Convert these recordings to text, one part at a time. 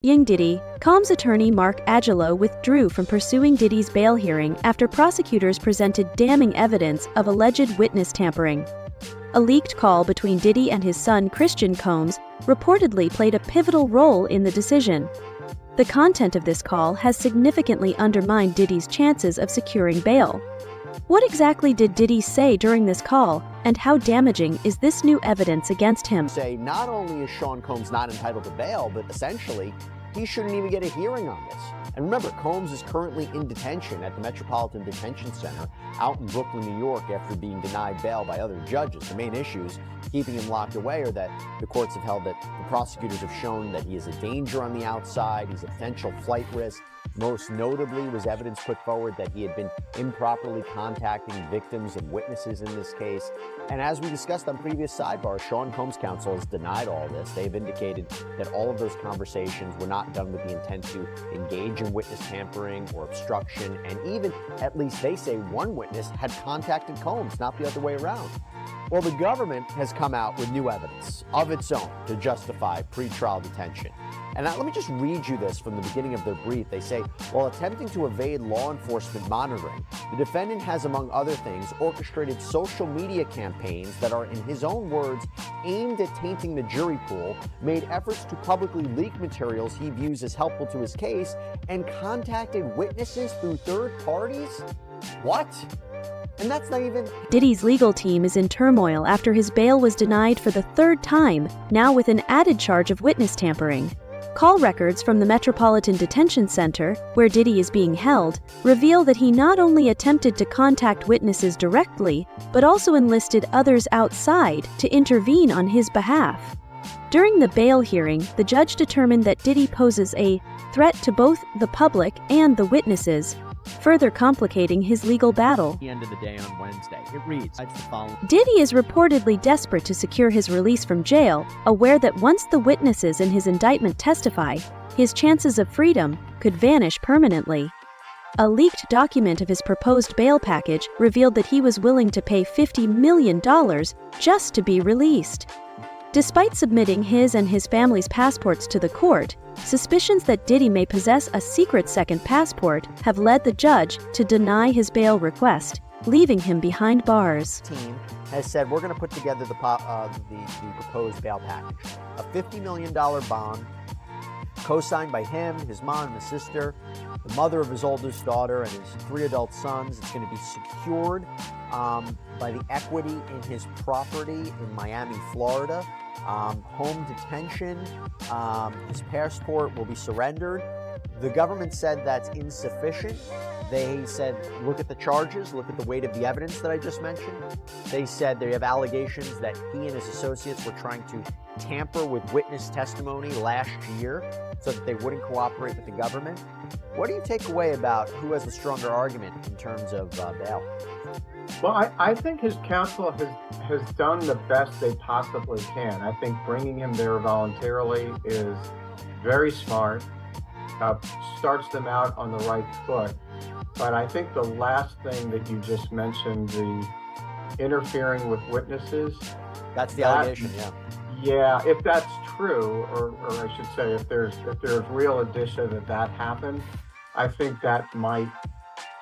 Young Diddy, Combs attorney Mark Agelo withdrew from pursuing Diddy's bail hearing after prosecutors presented damning evidence of alleged witness tampering. A leaked call between Diddy and his son Christian Combs reportedly played a pivotal role in the decision. The content of this call has significantly undermined Diddy's chances of securing bail. What exactly did Diddy say during this call, and how damaging is this new evidence against him? Say not only is Sean Combs not entitled to bail, but essentially he shouldn't even get a hearing on this. And remember, Combs is currently in detention at the Metropolitan Detention Center out in Brooklyn, New York, after being denied bail by other judges. The main issues keeping him locked away are that the courts have held that the prosecutors have shown that he is a danger on the outside, he's a potential flight risk. Most notably was evidence put forward that he had been improperly contacting victims and witnesses in this case. And as we discussed on previous sidebars, Sean Combs' counsel has denied all this. They've indicated that all of those conversations were not done with the intent to engage in witness tampering or obstruction. And even, at least they say, one witness had contacted Combs, not the other way around. Well, the government has come out with new evidence of its own to justify pretrial detention. And let me just read you this from the beginning of their brief. They say, while attempting to evade law enforcement monitoring, the defendant has, among other things, orchestrated social media campaigns that are, in his own words, aimed at tainting the jury pool, made efforts to publicly leak materials he views as helpful to his case, and contacted witnesses through third parties? What? And that's not even... Diddy's legal team is in turmoil after his bail was denied for the third time, now with an added charge of witness tampering. Call records from the Metropolitan Detention Center, where Diddy is being held, reveal that he not only attempted to contact witnesses directly, but also enlisted others outside to intervene on his behalf. During the bail hearing, the judge determined that Diddy poses a threat to both the public and the witnesses, further complicating his legal battle. At the end of the day on Wednesday, it reads the following. Diddy is reportedly desperate to secure his release from jail, aware that once the witnesses in his indictment testify, his chances of freedom could vanish permanently. A leaked document of his proposed bail package revealed that he was willing to pay $50 million just to be released. Despite submitting his and his family's passports to the court, suspicions that Diddy may possess a secret second passport have led the judge to deny his bail request, leaving him behind bars. The team has said we're going to put together the proposed bail package. A $50 million bond, co-signed by him, his mom, and his sister, the mother of his oldest daughter, and his 3 adult sons. It's going to be secured by the equity in his property in Miami, Florida. Home detention, his passport will be surrendered. The government said that's insufficient. They said, look at the charges, look at the weight of the evidence that I just mentioned. They said they have allegations that he and his associates were trying to tamper with witness testimony last year so that they wouldn't cooperate with the government. What do you take away about who has the stronger argument in terms of bail? Well, I think his counsel has done the best they possibly can. I think bringing him there voluntarily is very smart, starts them out on the right foot. But I think the last thing that you just mentioned, the interfering with witnesses. That's the allegation, yeah. Yeah, if that's true, or I should say, if there's real indicia that happened, I think that might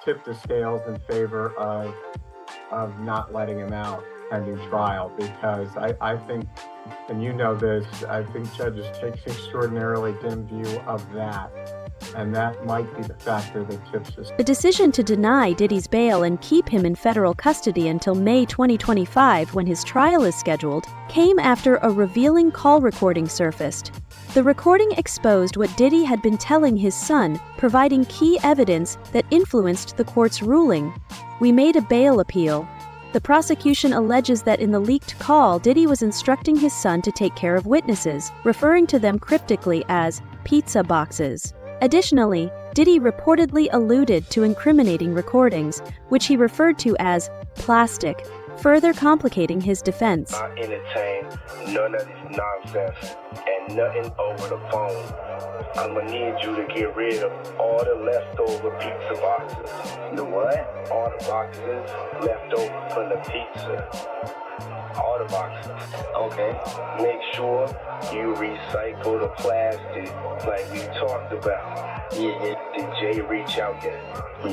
tip the scales in favor of not letting him out pending trial, because I think, and you know this, I think judges take an extraordinarily dim view of that, and that might be the factor that tips us. The decision to deny Diddy's bail and keep him in federal custody until May 2025, when his trial is scheduled, came after a revealing call recording surfaced. The recording exposed what Diddy had been telling his son, providing key evidence that influenced the court's ruling. "We made a bail appeal." The prosecution alleges that in the leaked call, Diddy was instructing his son to take care of witnesses, referring to them cryptically as pizza boxes. Additionally, Diddy reportedly alluded to incriminating recordings, which he referred to as plastic, further complicating his defense. I entertain none of this nonsense and nothing over the phone. I'm gonna need you to get rid of all the leftover pizza boxes. The what? All the boxes left over from the pizza. All the boxes. Okay. Make sure You recycle the plastic like we talked about. Yeah. Did Jay reach out yet?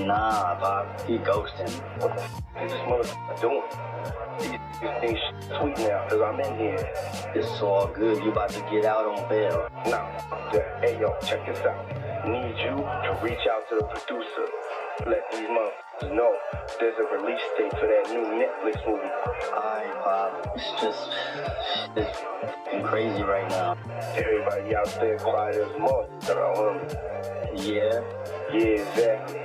Nah, Pop. He ghosting. What the f is this motherfucker doing? These things sweet now, cause I'm in here. It's all good. You about to get out on bail. Nah, hey yo, check this out. Need you to reach out to the producer. Let these motherfuckers know there's a release date for that new Netflix movie. Alright, Pop. It's fucking crazy right now. Everybody out there quiet as motherfucker around him. Yeah. Yeah, exactly.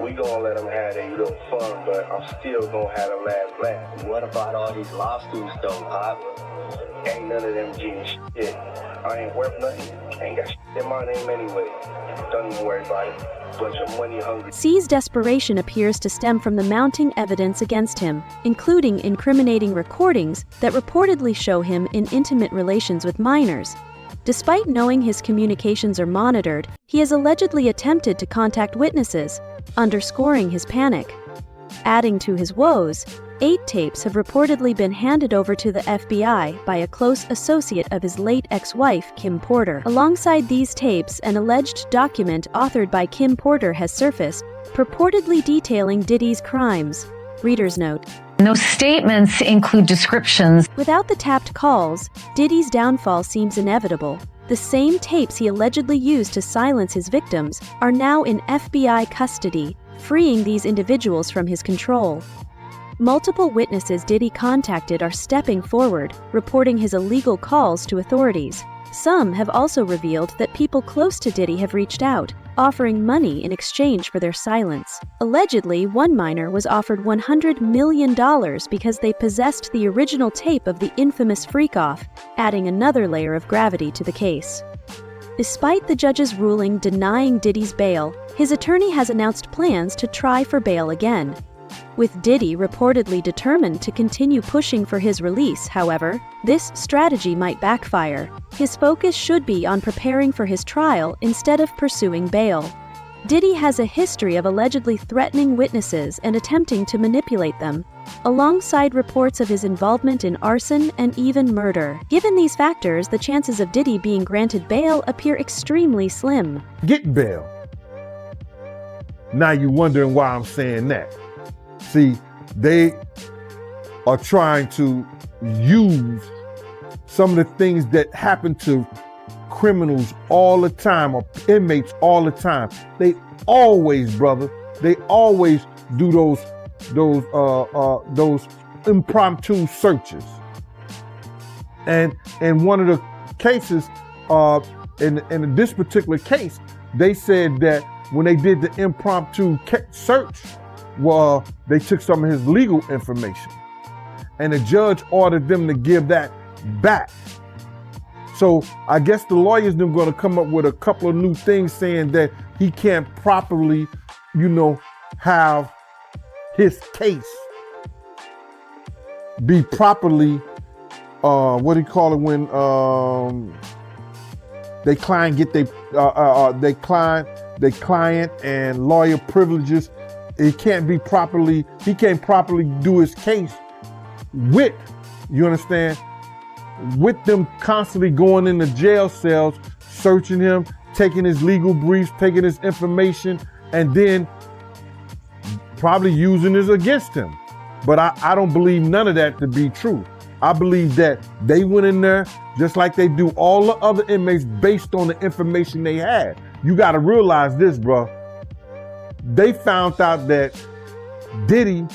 We gonna let them have their little fun, but I'm still gonna have a laugh. What about all these lawsuits though, Pop? Ain't none of them getting shit. I ain't worth nothing. Ain't got shit in my name anyway. Don't even worry about it. Bunch of money hungry. C's desperation appears to stem from the mounting evidence against him, including incriminating recordings that reportedly show him in intimate relations with minors. Despite knowing his communications are monitored, he has allegedly attempted to contact witnesses, underscoring his panic. Adding to his woes, 8 tapes have reportedly been handed over to the FBI by a close associate of his late ex-wife, Kim Porter. Alongside these tapes, an alleged document authored by Kim Porter has surfaced, purportedly detailing Diddy's crimes. Reader's note. Those statements include descriptions. Without the tapped calls, Diddy's downfall seems inevitable. The same tapes he allegedly used to silence his victims are now in FBI custody, freeing these individuals from his control. Multiple witnesses Diddy contacted are stepping forward, reporting his illegal calls to authorities. Some have also revealed that people close to Diddy have reached out, offering money in exchange for their silence. Allegedly, one minor was offered $100 million because they possessed the original tape of the infamous freak-off, adding another layer of gravity to the case. Despite the judge's ruling denying Diddy's bail, his attorney has announced plans to try for bail again. With Diddy reportedly determined to continue pushing for his release, however, this strategy might backfire. His focus should be on preparing for his trial instead of pursuing bail. Diddy has a history of allegedly threatening witnesses and attempting to manipulate them, alongside reports of his involvement in arson and even murder. Given these factors, the chances of Diddy being granted bail appear extremely slim. Get bail. Now you're wondering why I'm saying that. See, they are trying to use some of the things that happen to criminals all the time, or inmates all the time. They always, brother, they always do those impromptu searches. And in one of the cases, in this particular case, they said that when they did the impromptu search, well, they took some of his legal information, and the judge ordered them to give that back. So I guess the lawyers are going to come up with a couple of new things saying that he can't properly, have his case be properly, what do you call it when they client get they client and lawyer privileges. He can't properly do his case with, you understand, with them constantly going into jail cells, searching him, taking his legal briefs, taking his information, and then probably using it against him. But I don't believe none of that to be true. I believe that they went in there just like they do all the other inmates based on the information they had. You got to realize this, bro. They found out that Diddy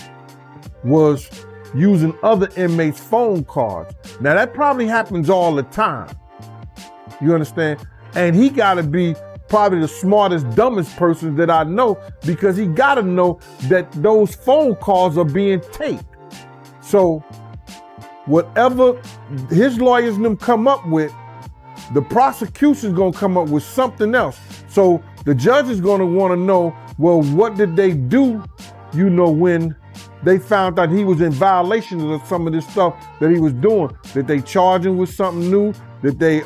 was using other inmates' phone cards. Now that probably happens all the time. You understand? And he gotta be probably the smartest, dumbest person that I know, because he gotta know that those phone calls are being taped. So whatever his lawyers and them come up with, the prosecution's gonna come up with something else. So the judge is gonna wanna know, well, what did they do, when they found out he was in violation of some of this stuff that he was doing? Did they charge him with something new? Did they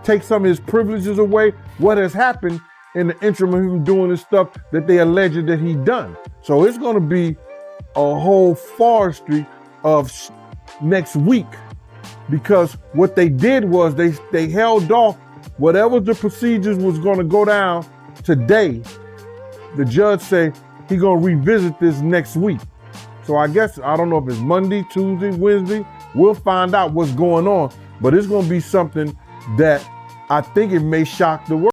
take some of his privileges away? What has happened in the interim of him doing this stuff that they alleged that he done? So it's gonna be a whole forestry of next week, because what they did was they held off whatever the procedures was going to go down today. The judge said he's going to revisit this next week. So I guess, I don't know if it's Monday, Tuesday, Wednesday. We'll find out what's going on, but it's going to be something that I think it may shock the world.